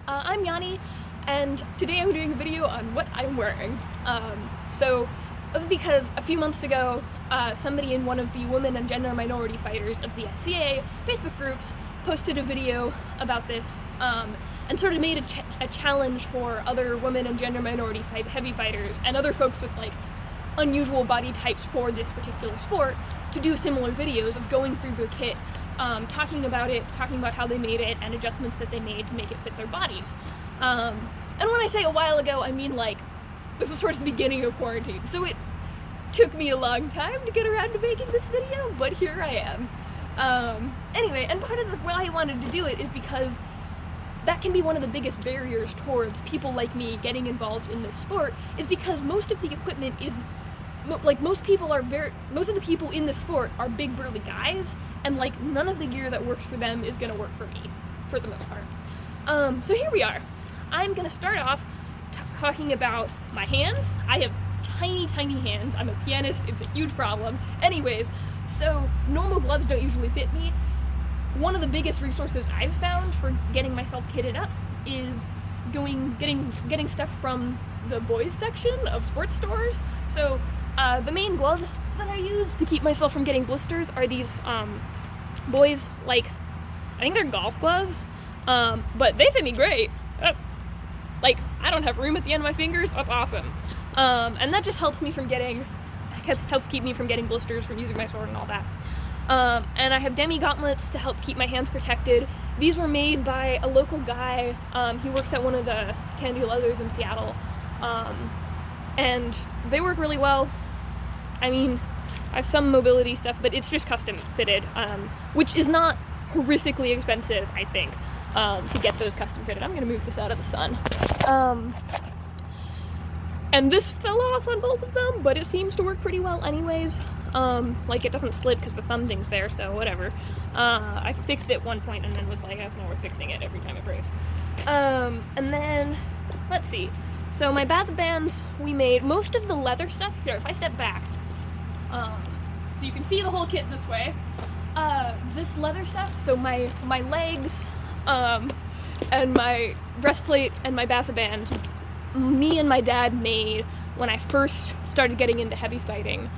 I'm Yanni, and today I'm doing a video on what I'm wearing. So this is because a few months ago, somebody in one of the women and gender minority fighters of the SCA Facebook groups posted a video about this, and sort of made a challenge for other women and gender minority heavy fighters and other folks with like unusual body types for this particular sport to do similar videos of going through their kit, talking about it, talking about how they made it and adjustments that they made to make it fit their bodies. And when I say a while ago, I mean like this was towards the beginning of quarantine, so it took me a long time to get around to making this video, but here I am. Anyway, and part of why I wanted to do it is because that can be one of the biggest barriers towards people like me getting involved in this sport, is because most of the equipment is most of the people in the sport are big burly guys, and like none of the gear that works for them is gonna work for me for the most part. So here we are. I'm gonna start off talking about my hands. I have tiny hands. I'm a pianist. It's a huge problem. Anyways, so normal gloves don't usually fit me. One of the biggest resources I've found for getting myself kitted up is getting stuff from the boys section of sports stores. So the main gloves that I use to keep myself from getting blisters are these boys, like, I think they're golf gloves, but they fit me great. Like, I don't have room at the end of my fingers. That's awesome. And that just helps keep me from getting blisters from using my sword and all that. And I have demi gauntlets to help keep my hands protected. These were made by a local guy. He works at one of the Tandy Leathers in Seattle. And they work really well. I mean, I have some mobility stuff, but it's just custom fitted, which is not horrifically expensive, I think, to get those custom fitted. I'm gonna move this out of the sun. And this fell off on both of them, but it seems to work pretty well anyways. Like, it doesn't slip because the thumb thing's there, so whatever. I fixed it at one point and then was like, that's not worth fixing it every time it breaks. And then, let's see. So my baza bands, we made most of the leather stuff. Here, if I step back, so you can see the whole kit this way. This leather stuff, so my legs, and my breastplate and my baza bands, me and my dad made when I first started getting into heavy fighting.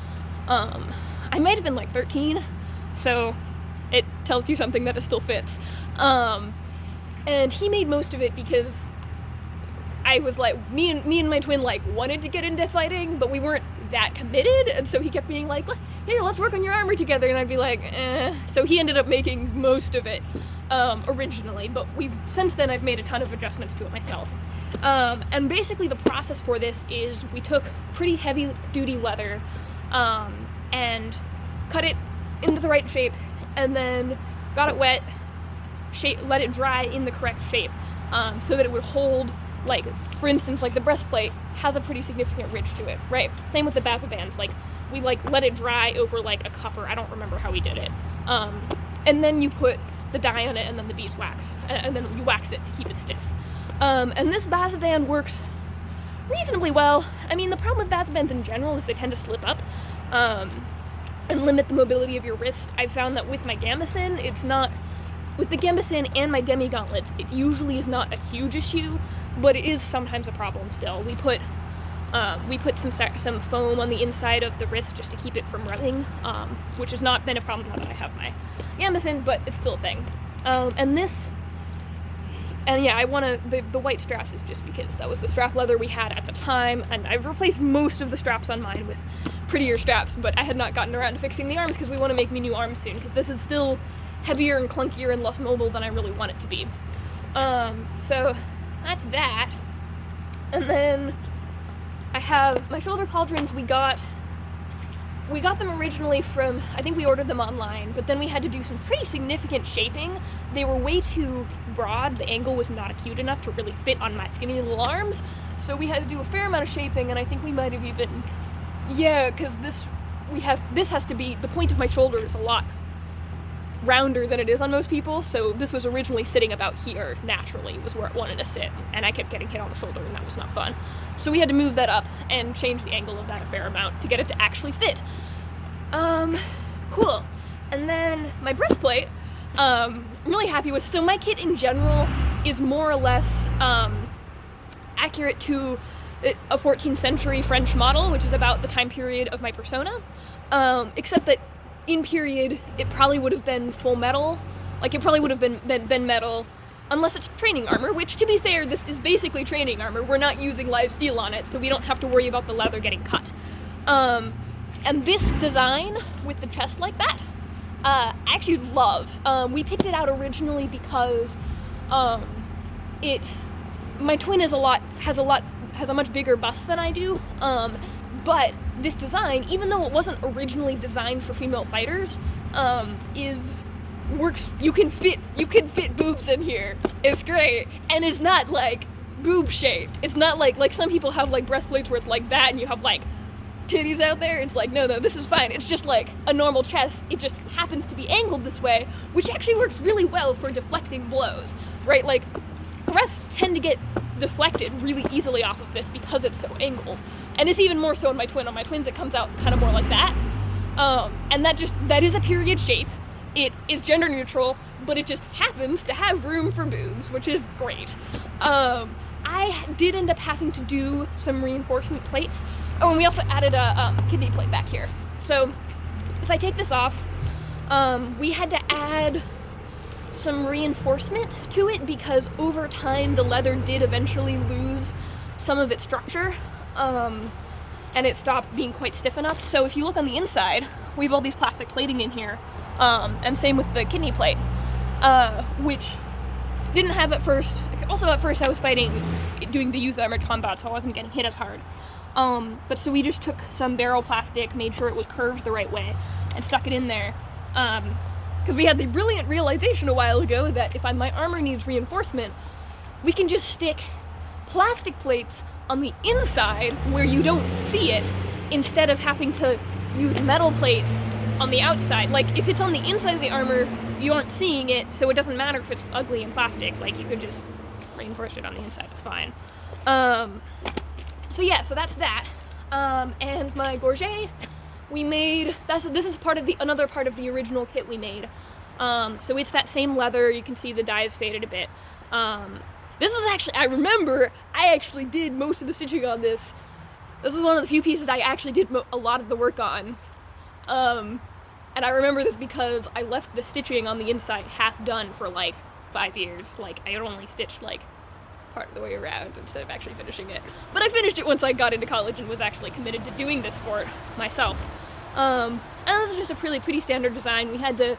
I might have been like 13, so it tells you something that it still fits. And he made most of it because I was like, me and my twin like wanted to get into fighting, but we weren't that committed, and so he kept being like, hey, let's work on your armor together, and I'd be like, eh. So he ended up making most of it originally, but since then I've made a ton of adjustments to it myself. And basically the process for this is we took pretty heavy duty leather and cut it into the right shape, and then got it wet, let it dry in the correct shape, so that it would hold, like, for instance, like the breastplate has a pretty significant ridge to it, right? Same with the baza bands, like, we like let it dry over like a copper, I don't remember how we did it. And then you put the dye on it and then the beeswax, and then you wax it to keep it stiff. And this baza band works reasonably well. I mean, the problem with baza bands in general is they tend to slip up, and limit the mobility of your wrist. I've found that with my gambeson, with the gambeson and my demi gauntlets, it usually is not a huge issue, but it is sometimes a problem still. We put some foam on the inside of the wrist just to keep it from rubbing, which has not been a problem now that I have my gambeson, but it's still a thing. And yeah, I want the white straps is just because that was the strap leather we had at the time, and I've replaced most of the straps on mine with prettier straps, but I had not gotten around to fixing the arms because we want to make me new arms soon, because this is still heavier and clunkier and less mobile than I really want it to be. So that's that. And then I have my shoulder pauldrons. We got them originally from, I think we ordered them online, but then we had to do some pretty significant shaping. They were way too broad. The angle was not acute enough to really fit on my skinny little arms, so we had to do a fair amount of shaping, and I think we might have even, yeah, because this has to be, the point of my shoulder is a lot rounder than it is on most people, so this was originally sitting about here naturally, was where it wanted to sit, and I kept getting hit on the shoulder, and that was not fun. So we had to move that up and change the angle of that a fair amount to get it to actually fit. Cool. And then my breastplate, I'm really happy with. So my kit in general is more or less accurate to a 14th century French model, which is about the time period of my persona, except that in period it probably would have been full metal, like it probably would have been metal, unless it's training armor, which, to be fair, this is basically training armor. We're not using live steel on it, so we don't have to worry about the leather getting cut. And this design with the chest like that, I actually love. We picked it out originally because my twin has a much bigger bust than I do, but this design, even though it wasn't originally designed for female fighters, works. You can fit boobs in here. It's great, and it's not like boob shaped. It's not like some people have like breastplates where it's like that and you have like titties out there. It's like, no, this is fine. It's just like a normal chest. It just happens to be angled this way, which actually works really well for deflecting blows, right? Like, thrusts tend to get deflected really easily off of this because it's so angled. And it's even more so on my twin. On my twins, it comes out kind of more like that. And that is a period shape. It is gender neutral, but it just happens to have room for boobs, which is great. I did end up having to do some reinforcement plates. Oh, and we also added a kidney plate back here. So if I take this off, we had to add some reinforcement to it because over time the leather did eventually lose some of its structure, and it stopped being quite stiff enough. So if you look on the inside, we have all these plastic plating in here, and same with the kidney plate, which didn't have at first. Also at first I was doing the youth armored combat, so I wasn't getting hit as hard. But so we just took some barrel plastic, made sure it was curved the right way, and stuck it in there. Because we had the brilliant realization a while ago that if my armor needs reinforcement, we can just stick plastic plates on the inside where you don't see it, instead of having to use metal plates on the outside. Like, if it's on the inside of the armor, you aren't seeing it, so it doesn't matter if it's ugly in plastic. Like, you could just reinforce it on the inside, it's fine. So yeah, so that's that. And my gorget, we made, this is another part of the original kit we made. So it's that same leather. You can see the dye has faded a bit. This was actually, I remember, I actually did most of the stitching on this. This was one of the few pieces I actually did a lot of the work on. And I remember this because I left the stitching on the inside half done for like 5 years. Like, I had only stitched like part of the way around instead of actually finishing it. But I finished it once I got into college and was actually committed to doing this sport myself. And this is just a pretty standard design. We had to,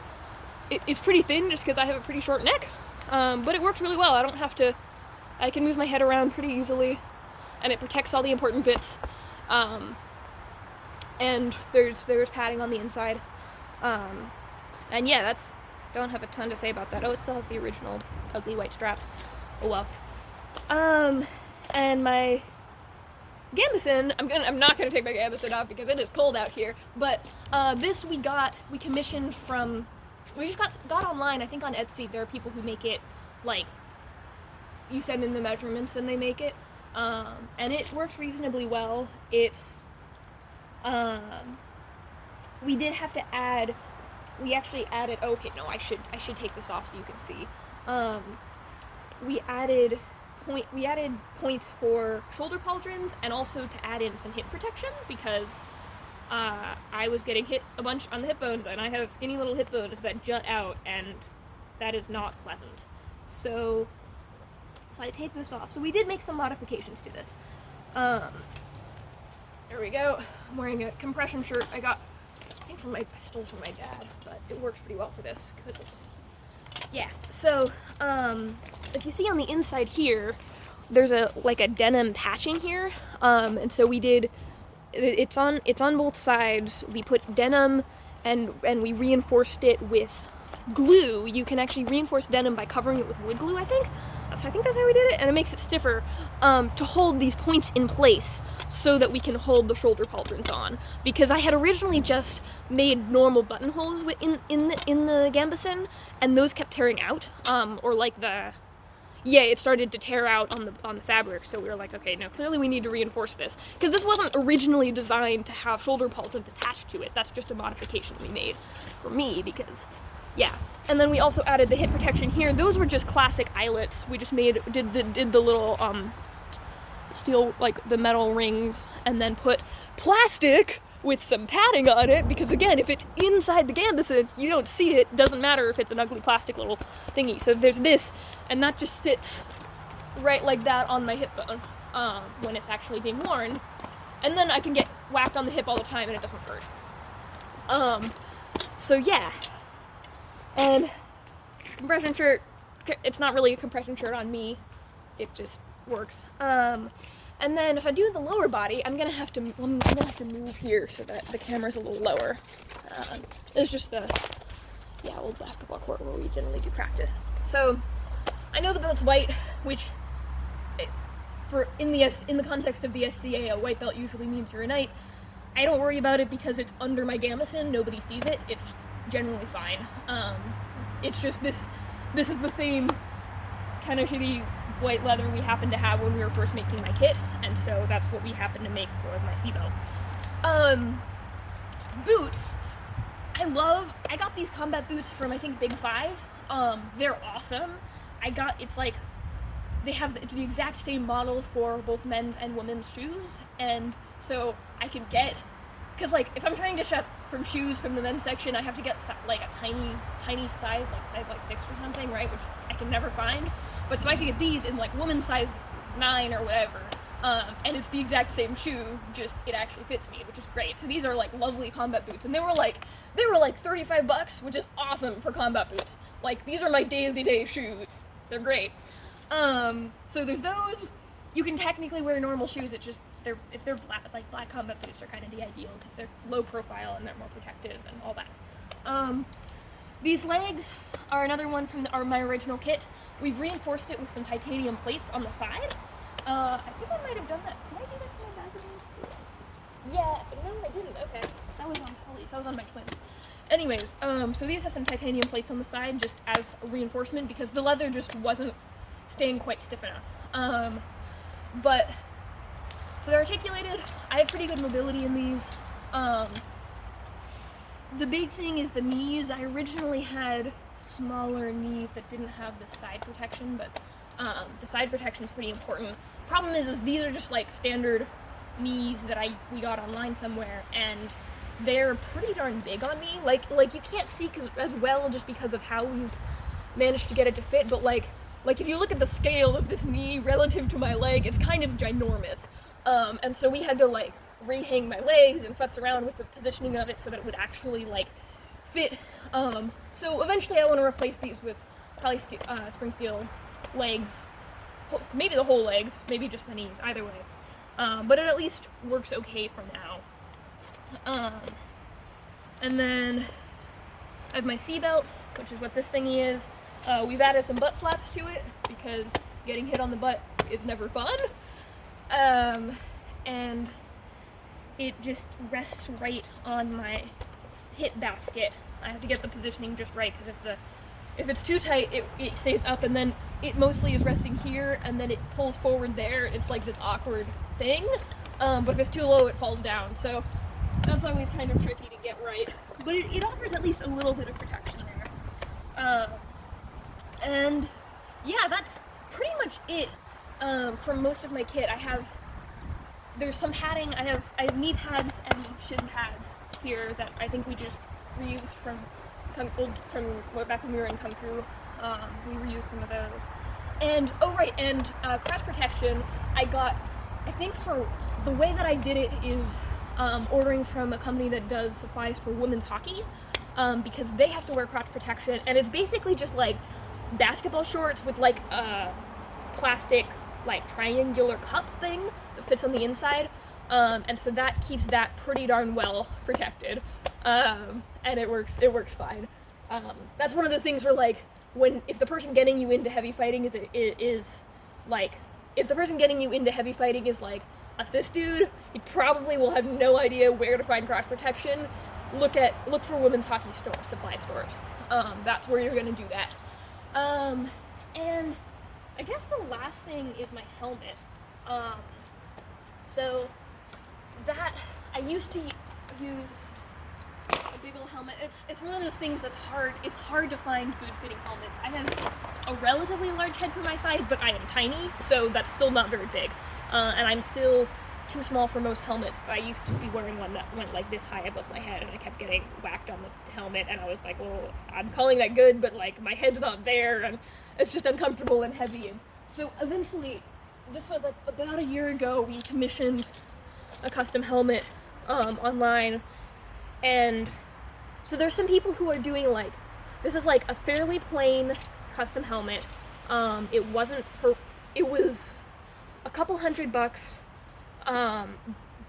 it's pretty thin just because I have a pretty short neck, but it works really well. I can move my head around pretty easily, and it protects all the important bits. And there's padding on the inside. And yeah, don't have a ton to say about that. Oh, it still has the original ugly white straps. Oh well. And my gambeson, I'm not gonna take my gambeson off because it is cold out here, but this we commissioned from, we just got online, I think on Etsy. There are people who make it, like, you send in the measurements and they make it, and it works reasonably well. We did have to add, we actually added, okay, no, I should take this off so you can see. We added points for shoulder pauldrons, and also to add in some hip protection, because I was getting hit a bunch on the hip bones, and I have skinny little hip bones that jut out, and that is not pleasant. So if I take this off, so we did make some modifications to this. There we go. I'm wearing a compression shirt I think I stole from my dad, but it works pretty well for this because it's, yeah. So if you see on the inside here, there's a denim patching here, and so we did, it's on both sides. We put denim and we reinforced it with glue. You can actually reinforce denim by covering it with wood glue, I think that's how we did it, and it makes it stiffer, to hold these points in place so that we can hold the shoulder pauldrons on. Because I had originally just made normal buttonholes in the gambeson, and those kept tearing out, it started to tear out on the fabric. So we were like, okay, no, clearly we need to reinforce this, because this wasn't originally designed to have shoulder pauldrons attached to it. That's just a modification we made for me, because yeah. And then we also added the hip protection here. Those were just classic eyelets. We just did the little steel, like the metal rings, and then put plastic with some padding on it, because again, if it's inside the gambeson, you don't see it. Doesn't matter if it's an ugly plastic little thingy. So there's this, and that just sits right like that on my hip bone when it's actually being worn, and then I can get whacked on the hip all the time and it doesn't hurt. So yeah, and compression shirt, it's not really a compression shirt on me, it just works. And then if I do the lower body, I'm gonna have to move here so that the camera's a little lower. It's just the old basketball court where we generally do practice. So I know the belt's white, which in the context of the SCA, a white belt usually means you're a knight. I don't worry about it because it's under my gambeson. Nobody sees it. It's generally fine. It's just this is the same kind of shitty white leather we happened to have when we were first making my kit, and so that's what we happened to make for my seatbelt. Boots. I got these combat boots from, I think, Big Five. They're awesome. it's like they have the exact same model for both men's and women's shoes, and so I could get, because like if I'm trying to shop from shoes from the men's section, I have to get like a tiny size, like size 6 or something, right, which I can never find. But so I could get these in like women's size 9 or whatever, and it's the exact same shoe, just it actually fits me, which is great. So these are like lovely combat boots, and they were like $35, which is awesome for combat boots. Like, these are my day-to-day shoes. They're great. So there's those. You can technically wear normal shoes. It's just if they're black combat boots are kind of the ideal because they're low profile and they're more protective and all that. These legs are another one from my original kit. We've reinforced it with some titanium plates on the side. I think I might have done that. Did I do that for my magazine? Yeah, but no, I didn't. Okay, that was on Kelly's. That was on my twins. Anyways, so these have some titanium plates on the side just as a reinforcement because the leather just wasn't staying quite stiff enough. But so they're articulated. I have pretty good mobility in these. The big thing is the knees. I originally had smaller knees that didn't have the side protection, but the side protection is pretty important. Problem is these are just like standard knees that we got online somewhere, and they're pretty darn big on me. Like you can't see as well just because of how we've managed to get it to fit, but like if you look at the scale of this knee relative to my leg, it's kind of ginormous. And so we had to like rehang my legs and futz around with the positioning of it so that it would actually like fit. So eventually I want to replace these with probably spring steel legs, maybe the whole legs, maybe just the knees, either way. But it at least works okay for now. And then I have my seatbelt, which is what this thingy is. We've added some butt flaps to it because getting hit on the butt is never fun. And it just rests right on my hip basket. I have to get the positioning just right because if it's too tight, it stays up, and then it mostly is resting here, and then it pulls forward there. It's like this awkward thing. But if it's too low, it falls down. So that's always kind of tricky to get right. But it offers at least a little bit of protection there. And yeah, that's pretty much it for most of my kit. There's some padding. I have knee pads and shin pads here that I think we just reused from back when we were in Kung Fu. We reused some of those. And cross protection. I think for the way that I did it is ordering from a company that does supplies for women's hockey, because they have to wear crotch protection, and it's basically just like basketball shorts with like a plastic like triangular cup thing that fits on the inside, and so that keeps that pretty darn well protected, and it works fine. That's one of the things where like if the person getting you into heavy fighting is like a cis dude, he probably will have no idea where to find crotch protection. Look for women's hockey supply stores. That's where you're gonna do that. And I guess the last thing is my helmet. So that I used to use. a big old helmet. It's one of those things that's hard. It's hard to find good fitting helmets. I have a relatively large head for my size, but I am tiny, so that's still not very big. And I'm still too small for most helmets. I used to be wearing one that went like this high above my head, and I kept getting whacked on the helmet, and I was like, well, I'm calling that good, but like my head's not there, and it's just uncomfortable and heavy. And so eventually, this was about a year ago, we commissioned a custom helmet online, and so there's some people who are doing like, this is like a fairly plain custom helmet. It was a couple $100,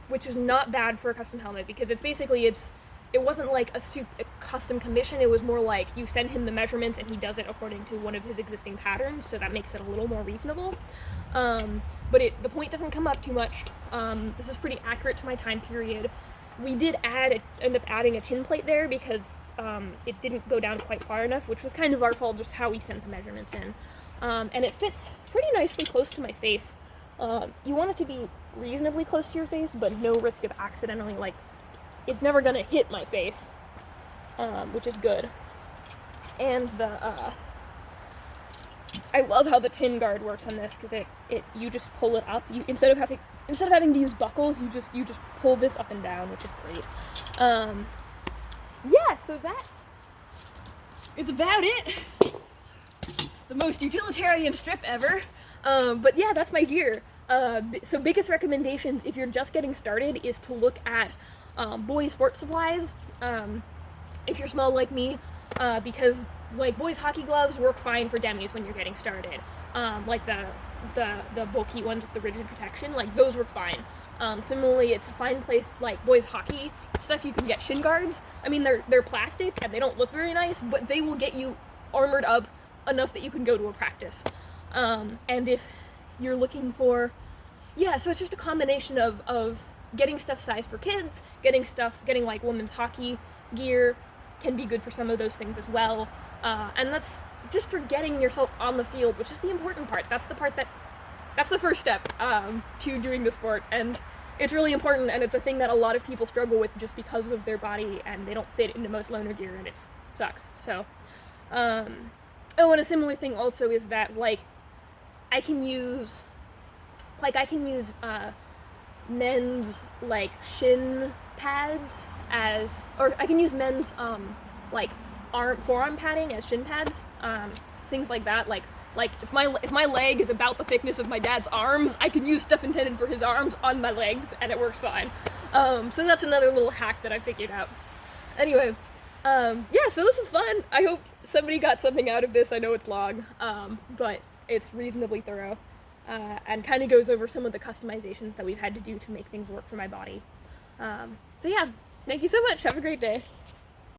which is not bad for a custom helmet, because it's basically, it wasn't like a custom commission. It was more like you send him the measurements and he does it according to one of his existing patterns, so that makes it a little more reasonable. But the point doesn't come up too much. This is pretty accurate to my time period. We did end up adding a chin plate there because it didn't go down quite far enough, which was kind of our fault, just how we sent the measurements in. And it fits pretty nicely close to my face. You want it to be reasonably close to your face, but no risk of accidentally, like, it's never gonna hit my face, which is good. And I love how the chin guard works on this, because you just pull it up. Instead of having to use buckles, you just pull this up and down, which is great. Yeah, so that is about it. The most utilitarian strip ever. But yeah, that's my gear. So biggest recommendations if you're just getting started is to look at boys sports supplies, if you're small like me, because like boys hockey gloves work fine for demis when you're getting started. Like the bulky ones with the rigid protection, like those work fine. Similarly, it's a fine place, like boys hockey stuff, you can get shin guards. I mean, they're plastic and they don't look very nice, but they will get you armored up enough that you can go to a practice. And if you're looking for, yeah, so it's just a combination of getting stuff sized for kids, getting like women's hockey gear can be good for some of those things as well. And that's just for getting yourself on the field, which is the important part. That's the first step to doing the sport, and it's really important, and it's a thing that a lot of people struggle with just because of their body, and they don't fit into most loaner gear, and it sucks. So, oh, and a similar thing also is that, like, I can use men's, like, shin pads or I can use men's, like, forearm padding as shin pads, things like that. Like if my leg is about the thickness of my dad's arms, I can use stuff intended for his arms on my legs, and it works fine. So that's another little hack that I figured out. Anyway, yeah, so this is fun. I hope somebody got something out of this. I know it's long, but it's reasonably thorough, and kind of goes over some of the customizations that we've had to do to make things work for my body. So yeah, thank you so much. Have a great day.